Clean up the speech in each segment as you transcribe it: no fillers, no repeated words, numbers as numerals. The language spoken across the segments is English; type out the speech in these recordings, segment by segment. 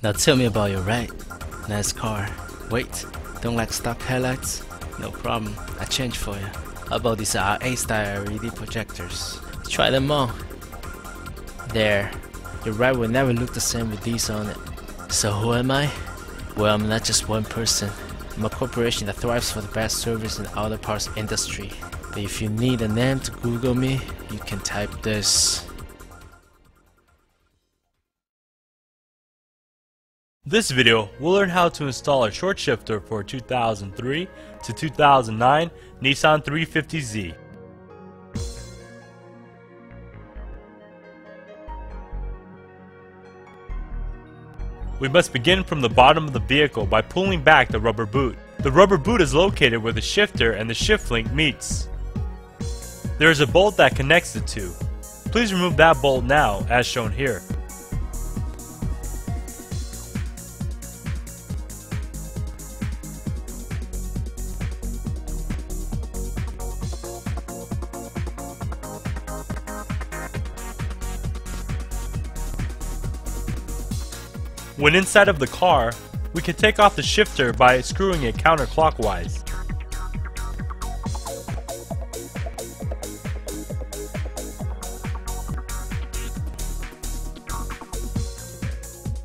Now tell me about your ride. Nice car. Wait, don't like stock highlights? No problem, I change for you. How about these RA style LED projectors? Try them all. There, your ride will never look the same with these on it. So who am I? Well, I'm not just one person. I'm a corporation that thrives for the best service in the auto parts industry. But if you need a name to Google me, you can type this. This video, we'll learn how to install a short shifter for a 2003 to 2009 Nissan 350Z. We must begin from the bottom of the vehicle by pulling back the rubber boot. The rubber boot is located where the shifter and the shift link meets. There is a bolt that connects the two. Please remove that bolt now, as shown here. When inside of the car, we can take off the shifter by screwing it counterclockwise.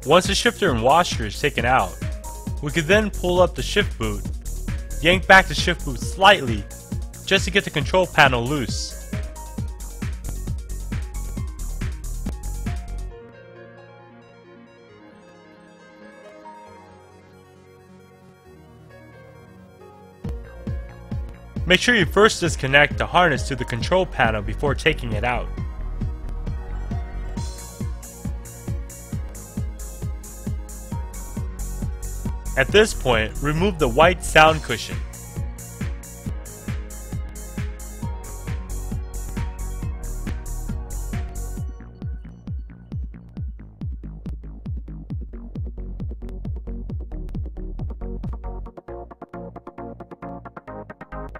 Once the shifter and washer is taken out, we can then pull up the shift boot, yank back the shift boot slightly just to get the control panel loose. Make sure you first disconnect the harness to the control panel before taking it out. At this point, remove the white sound cushion.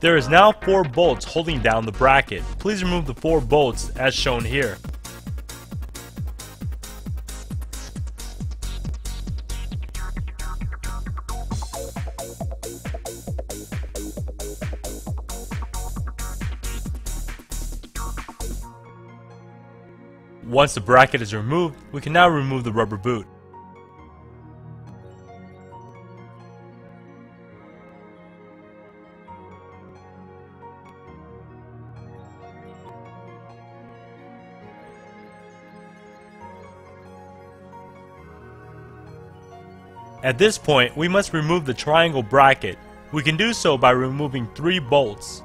There is now 4 bolts holding down the bracket. Please remove the 4 bolts as shown here. Once the bracket is removed, we can now remove the rubber boot. At this point, we must remove the triangle bracket. We can do so by removing 3 bolts.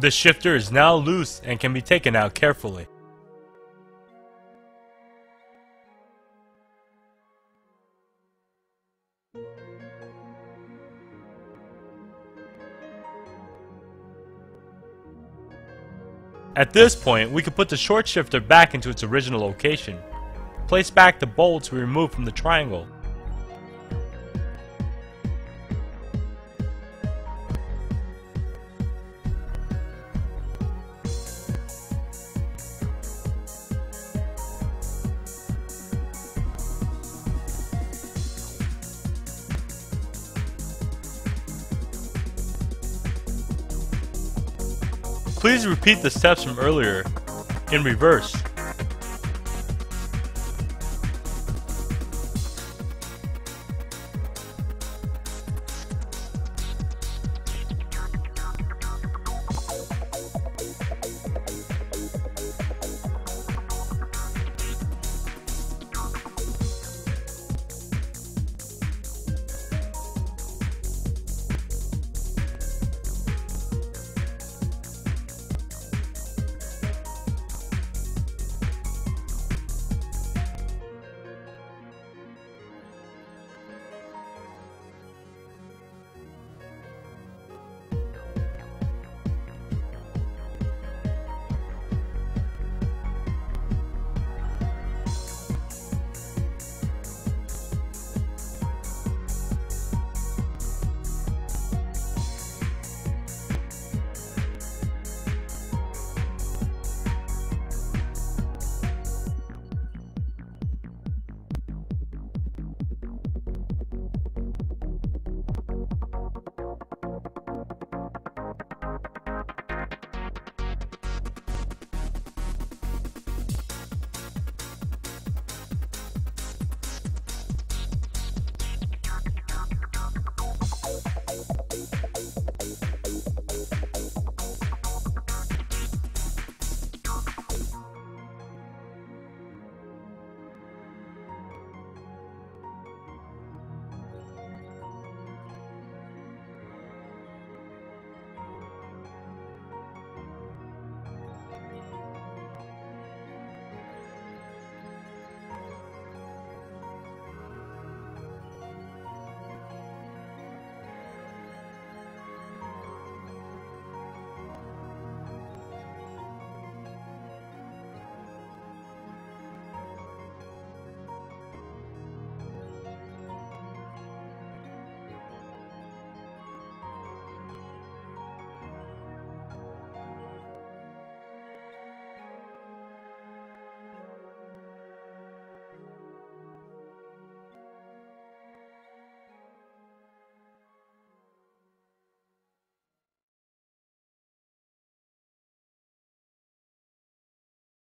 The shifter is now loose and can be taken out carefully. At this point, we can put the short shifter back into its original location. Place back the bolts we removed from the triangle. Please repeat the steps from earlier, in reverse.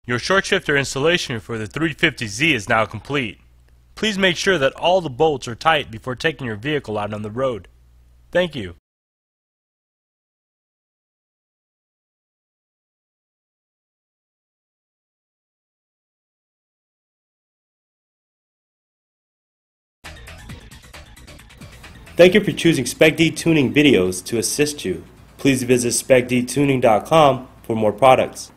Your short shifter installation for the 350Z is now complete. Please make sure that all the bolts are tight before taking your vehicle out on the road. Thank you. Thank you for choosing Spec tuning videos to assist you. Please visit specdtuning.com for more products.